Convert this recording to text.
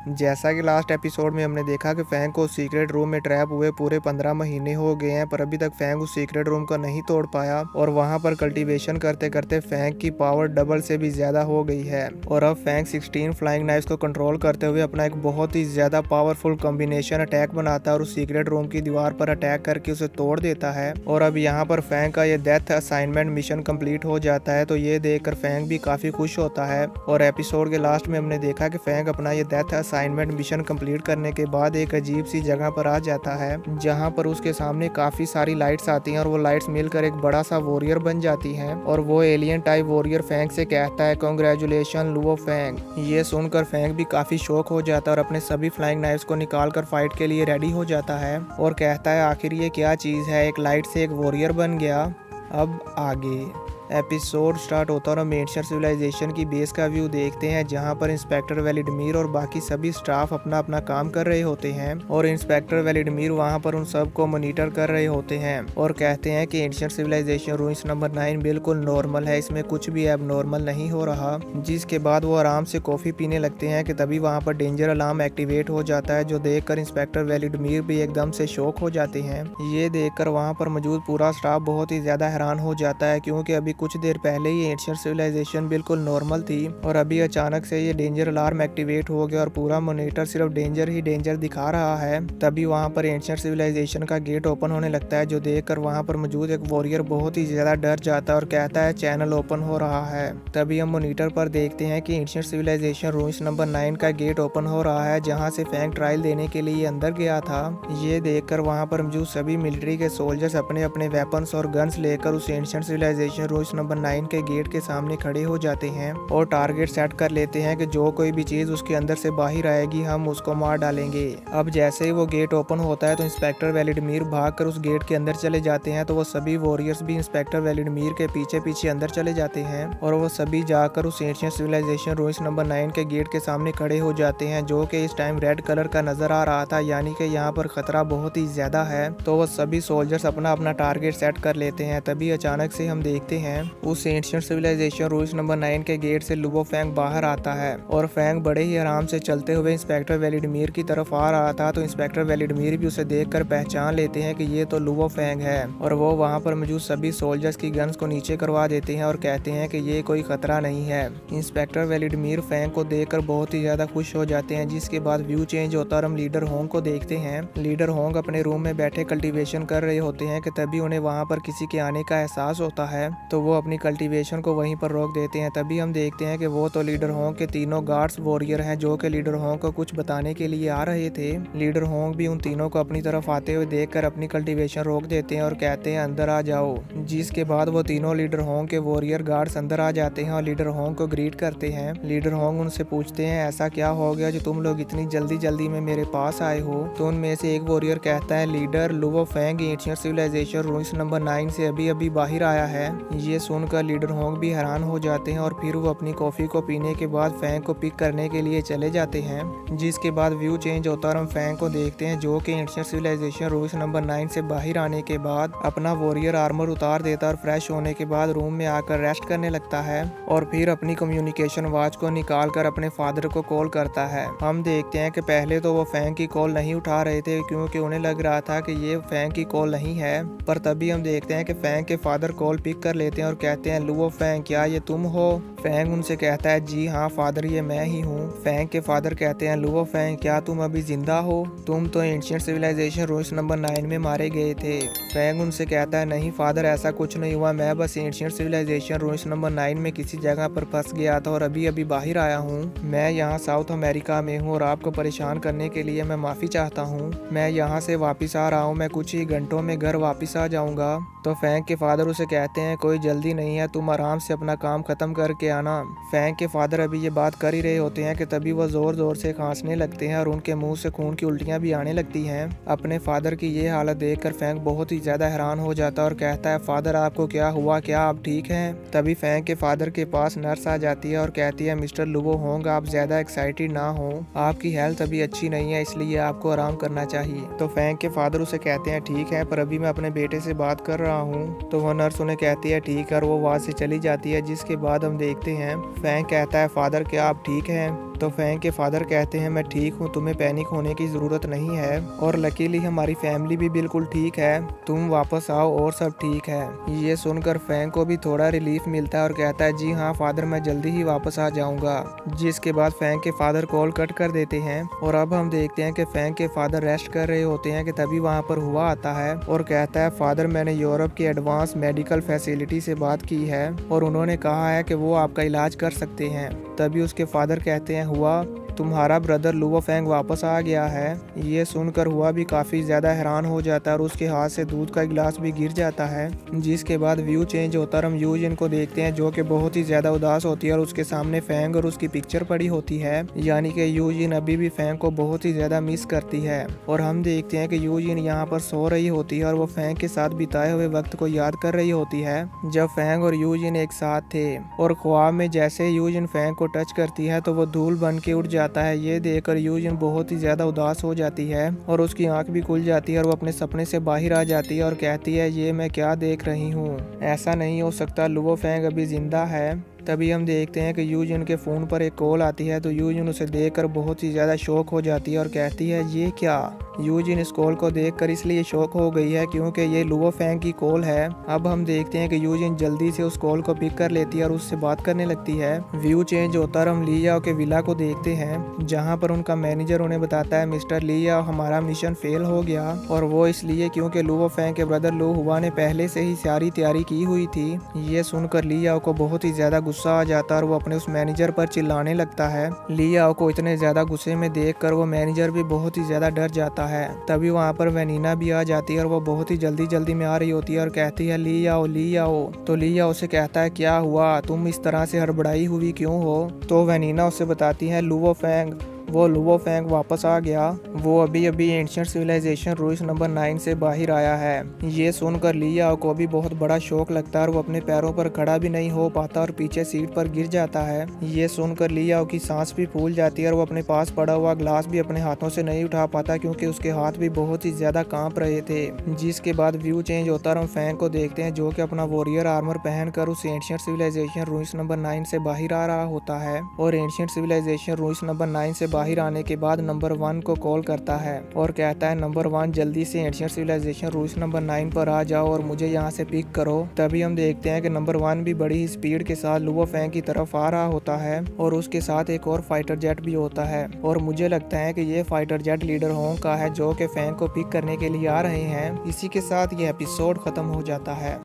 जैसा कि last episode में हमने देखा कि फैंग को सीक्रेट रूम में ट्रैप हुए पूरे 15 महीने हो गए हैं, पर अभी तक फैंग उस सीक्रेट रूम को नहीं तोड़ पाया और वहां पर कल्टीवेशन करते करते फैंग की पावर डबल से भी ज्यादा हो गई है। और अब फैंग 16 फ्लाइंग नाइफ्स को कंट्रोल करते हुए अपना एक बहुत ही ज्यादा पावरफुल कॉम्बिनेशन अटैक बनाता है और उस सीक्रेट रूम की दीवार पर अटैक करके उसे तोड़ देता है। और अब यहाँ पर फैंग का ये डेथ असाइनमेंट मिशन कंप्लीट हो जाता है, तो ये देखकर फैंग भी काफी खुश होता है। और एपिसोड के लास्ट में हमने देखा कि फैंग अपना ये डेथ असाइनमेंट मिशन कंप्लीट करने के बाद एक अजीब सी जगह पर आ जाता है, जहां पर उसके सामने काफी सारी लाइट्स आती हैं और वो लाइट्स मिलकर एक बड़ा सा वॉरियर बन जाती हैं। और वो एलियन टाइप वॉरियर फैंग से कहता है, कांग्रेचुलेशन लुओ फैंग। ये सुनकर फैंग भी काफी शॉक हो जाता है और अपने सभी फ्लाइंग नाइफ्स को निकाल कर फाइट के लिए रेडी हो जाता है और कहता है, आखिर ये क्या चीज है, एक लाइट से एक वॉरियर बन गया। अब आगे एपिसोड स्टार्ट होता है और हम एंशिएंट सिविलाइजेशन की बेस का व्यू देखते हैं, जहां पर इंस्पेक्टर वेलिडमीर और बाकी सभी स्टाफ अपना अपना काम कर रहे होते हैं। और इंस्पेक्टर वेलिडमीर वहां पर उन सब को मॉनिटर कर रहे होते हैं और कहते हैं कि एंशिएंट सिविलाइजेशन रूइंस नंबर 9 बिल्कुल नॉर्मल है, इसमें कुछ भी एबनॉर्मल नहीं हो रहा। जिसके बाद वो आराम से कॉफी पीने लगते हैं कि तभी वहां पर डेंजर अलार्म एक्टिवेट हो जाता है, जो देखकर इंस्पेक्टर वेलिडमीर भी एकदम से शॉक हो जाते हैं। ये देखकर वहां पर मौजूद पूरा स्टाफ बहुत ही ज्यादा हैरान हो जाता है, क्योंकि अभी कुछ देर पहले ही एंशिएंट सिविलाइजेशन बिल्कुल नॉर्मल थी और अभी अचानक से ये डेंजर अलार्म एक्टिवेट हो गया और पूरा मॉनिटर सिर्फ डेंजर ही डेंजर दिखा रहा है। तभी वहां पर एंशिएंट सिविलाइजेशन का गेट ओपन होने लगता है, जो देखकर वहां पर मौजूद एक वॉरियर बहुत ही ज्यादा डर जाता है और कहता है, चैनल ओपन हो रहा है। तभी हम मॉनिटर पर देखते हैं कि एंशिएंट सिविलाइजेशन रूइंस नंबर 9 का गेट ओपन हो रहा है, जहाँ से फैंग ट्रायल देने के लिए अंदर गया था। ये देखकर वहां पर मौजूद सभी मिलिट्री के सोल्जर्स अपने अपने वेपन्स और गन्स लेकर उस एंशिएंट सिविलाइजेशन रूइंस नंबर 9 के गेट के सामने खड़े हो जाते हैं और टारगेट सेट कर लेते हैं कि जो कोई भी चीज उसके अंदर से बाहर आएगी हम उसको मार डालेंगे। अब जैसे ही वो गेट ओपन होता है तो इंस्पेक्टर वेलिडमीर भागकर उस गेट के अंदर चले जाते हैं, तो वो सभी वॉरियर्स भी इंस्पेक्टर वेलिडमीर के पीछे पीछे अंदर चले जाते हैं और वो सभी जाकर उस एंशिएंट सिविलाइजेशन रूइंस नंबर 9 के गेट के सामने खड़े हो जाते हैं, जो कि इस टाइम रेड कलर का नजर आ रहा था, यानी कि यहाँ पर खतरा बहुत ही ज्यादा है। तो वो सभी सोल्जर्स अपना अपना टारगेट सेट कर लेते हैं। तभी अचानक से हम देखते हैं उस एंशिएंट सिविलाइजेशन रूइंस नंबर 9 के गेट से लुओ फैंग बाहर आता है और फैंग बड़े ही आराम से चलते हुए इंस्पेक्टर वेलिडमीर की तरफ आ रहा था। तो इंस्पेक्टर वेलिडमीर भी उसे देखकर पहचान लेते हैं कि ये तो लुओ फैंग है और वो वहां पर मौजूद सभी सोल्जर्स की गन्स को नीचे करवा देते हैं और कहते हैं कि ये कोई खतरा नहीं है। इंस्पेक्टर वेलिडमीर फैंग को देखकर बहुत ही ज्यादा खुश हो जाते हैं। जिसके बाद व्यू चेंज होता है और हम लीडर होंग को देखते हैं। लीडर होंग अपने रूम में बैठे कल्टीवेशन कर रहे होते हैं कि तभी उन्हें वहां पर किसी के आने का एहसास होता है, तो वो अपनी कल्टीवेशन को वहीं पर रोक देते हैं। तभी हम देखते हैं कि वो तो लीडर होंग के तीनों गार्ड्स वॉरियर हैं, जो कि लीडर होंग को कुछ बताने के लिए आ रहे थे। लीडर होंग भी उन तीनों को अपनी तरफ आते हुए देखकर अपनी कल्टीवेशन रोक देते हैं और कहते हैं, अंदर आ जाओ। जिसके बाद वो तीनों लीडर होंग के वॉरियर गार्ड्स अंदर आ जाते हैं और लीडर होंग को ग्रीट करते हैं। लीडर होंग उनसे पूछते हैं, ऐसा क्या हो गया जो तुम लोग इतनी जल्दी जल्दी में मेरे पास आए हो। तो उनमें से एक वॉरियर कहता है, leader Luo Fang ancient civilisation ruins number 9 से अभी अभी बाहर आया है। ये सुनकर लीडर होंग भी हैरान हो जाते हैं और फिर वो अपनी कॉफी को पीने के बाद फैंग को पिक करने के लिए चले जाते हैं। जिसके बाद व्यू चेंज होता है और हम फैंग को देखते हैं, जो कि एंशिएंट सिविलाइजेशन रूइंस नंबर 9 से बाहर आने के बाद अपना वॉरियर आर्मर उतार देता है और फ्रेश होने के बाद रूम में आकर रेस्ट करने लगता है और फिर अपनी कम्युनिकेशन वॉच को निकाल कर अपने फादर को कॉल करता है। हम देखते हैं कि पहले तो वो फैंग की कॉल नहीं उठा रहे थे, क्योंकि उन्हें लग रहा था कि ये फैंग की कॉल नहीं है। पर तभी हम देखते हैं कि फैंग के फादर कॉल पिक कर लेते हैं और कहते हैं, लुओ फैंग क्या ये तुम हो? फैंग उनसे कहता है, जी हाँ फादर, ये मैं ही हूँ। फैंग के फादर कहते हैं, लुओ फैंग क्या तुम अभी जिंदा हो? तुम तो एंशिएंट सिविलाइजेशन रूइंस नंबर 9 में मारे गए थे। फैंग उनसे कहता है, नहीं फादर, ऐसा कुछ नहीं हुआ, मैं बस एंशिएंट सिविलाइजेशन रूइंस नंबर 9 में किसी जगह पर फंस गया था और अभी अभी बाहर आया हूँ। मैं यहाँ साउथ अमेरिका में हूँ और आपको परेशान करने के लिए मैं माफी चाहता हूँ। मैं यहाँ से वापिस आ रहा हूँ, मैं कुछ ही घंटों में घर वापिस आ जाऊंगा। तो फैंग के फादर उसे कहते हैं, कोई जल्दी नहीं है, तुम आराम से अपना काम खत्म करके आना। फैंग के फादर अभी ये बात कर ही रहे होते हैं कि तभी वो जोर जोर से खांसने लगते हैं और उनके मुंह से खून की उल्टियां भी आने लगती हैं। अपने फादर की ये हालत देखकर फैंग बहुत ही ज्यादा हैरान हो जाता है और कहता है, फादर आपको क्या हुआ, क्या आप ठीक हैं? तभी फैंग के फादर के पास नर्स आ जाती है और कहती है, मिस्टर लुओ होंग आप ज्यादा एक्साइटेड ना हो, आपकी हेल्थ अभी अच्छी नहीं है, इसलिए आपको आराम करना चाहिए। तो फैंग के फादर उसे कहते हैं, ठीक है, पर अभी मैं अपने बेटे से बात कर रहा हूँ। तो वह नर्स उन्हें कहती है, ठीक है, और वो वहाँ से चली जाती है। जिसके बाद हम देखते हैं फैंग कहता है, फादर क्या आप ठीक हैं? तो फैंग के फादर कहते हैं मैं ठीक हूँ, तुम्हें पैनिक होने की ज़रूरत नहीं है और लकीली हमारी फैमिली भी बिल्कुल ठीक है, तुम वापस आओ और सब ठीक है। ये सुनकर फैंग को भी थोड़ा रिलीफ मिलता है और कहता है जी हाँ फादर, मैं जल्दी ही वापस आ जाऊंगा। जिसके बाद फैंग के फादर कॉल कट कर देते हैं और अब हम देखते हैं कि फैंग के फादर रेस्ट कर रहे होते हैं कि तभी वहाँ पर हुआ आता है और कहता है फादर, मैंने यूरोप की एडवांस मेडिकल फैसिलिटी से बात की है और उन्होंने कहा है कि वो आपका इलाज कर सकते हैं। तभी उसके फादर कहते हैं हुआ, तुम्हारा ब्रदर लुओ फैंग वापस आ गया है। ये सुनकर हुआ भी काफ़ी ज़्यादा हैरान हो जाता है और उसके हाथ से दूध का गिलास भी गिर जाता है। जिसके बाद व्यू चेंज होता है, हम यूजिन को देखते हैं जो कि बहुत ही ज़्यादा उदास होती है और उसके सामने फैंग और उसकी पिक्चर पड़ी होती है, यानी कि यूजिन अभी भी फैंग को बहुत ही ज़्यादा मिस करती है। और हम देखते हैं कि यूजिन यहाँ पर सो रही होती है और वो फैंग के साथ बिताए हुए वक्त को याद कर रही होती है जब फैंग और यूजिन एक साथ थे। और ख्वाब में जैसे यूजिन फैंग को टच करती है तो वो धूल बन के उड़ जाता है। ये देखकर यूजिन बहुत ही ज्यादा उदास हो जाती है और उसकी आंख भी खुल जाती है और वो अपने सपने से बाहर आ जाती है और कहती है ये मैं क्या देख रही हूँ, ऐसा नहीं हो सकता, लुओ फैंग अभी जिंदा है। तभी हम देखते हैं कि यूजिन के फ़ोन पर एक कॉल आती है तो यूजिन उसे देखकर बहुत ही ज़्यादा शॉक हो जाती है और कहती है ये क्या। यूजिन इस कॉल को देखकर इसलिए शॉक हो गई है क्योंकि ये लुओ फैंग की कॉल है। अब हम देखते हैं कि यूजिन जल्दी से उस कॉल को पिक कर लेती है और उससे बात करने लगती है। व्यू चेंज होता है, हम लियाओ के विला को देखते हैं जहाँ पर उनका मैनेजर उन्हें बताता है मिस्टर लियाओ, हमारा मिशन फेल हो गया और वो इसलिए क्योंकि लुओ फैंग के ब्रदर लू हुआ ने पहले से ही सारी तैयारी की हुई थी। ये सुनकर लियाओ को बहुत ही ज्यादा गुस्सा आ जाता है और वो अपने उस मैनेजर पर चिल्लाने लगता है। लियाओ को इतने ज्यादा गुस्से में देखकर वो मैनेजर भी बहुत ही ज्यादा डर जाता है। तभी वहाँ पर वेनिना भी आ जाती है और वो बहुत ही जल्दी में आ रही होती है और कहती है लियाओ। तो लियाओ उसे कहता है क्या हुआ, तुम इस तरह से हड़बड़ाई हुई क्यों हो। तो वेनिना उसे बताती है लुओ फैंग वापस आ गया, वो अभी एंशिएंट सिविलाइजेशन रूइंस नंबर 9 से बाहर आया है। ये सुनकर लियाओ को भी बहुत बड़ा शौक लगता है और वो अपने पैरों पर खड़ा भी नहीं हो पाता और पीछे सीट पर गिर जाता है। ये सुनकर लियाओ की सांस भी फूल जाती है और वो अपने पास पड़ा हुआ ग्लास भी अपने हाथों से नहीं उठा पाता क्योंकि उसके हाथ भी बहुत ही ज्यादा कांप रहे थे। जिसके बाद व्यू चेंज होता है, हम फैंग को देखते हैं जो कि अपना वॉरियर आर्मर पहनकर उस एंशिएंट सिविलाइजेशन रूइंस नंबर 9 से बाहर आ रहा होता है और एंशिएंट सिविलाइजेशन रूइंस नंबर 9 से बाहर आने के बाद नंबर 1 को कॉल करता है और कहता है नंबर 1 जल्दी से एंशिएंट सिविलाइजेशन रूइंस नंबर 9 पर आ जाओ और मुझे यहाँ से पिक करो। तभी हम देखते हैं कि नंबर 1 भी बड़ी ही स्पीड के साथ लुओ फैंग की तरफ आ रहा होता है और उसके साथ एक और फाइटर जेट भी होता है और मुझे लगता है कि ये फाइटर जेट लीडर होंग का है जो कि फैंग को पिक करने के लिए आ रहे हैं। इसी के साथ ये एपिसोड खत्म हो जाता है।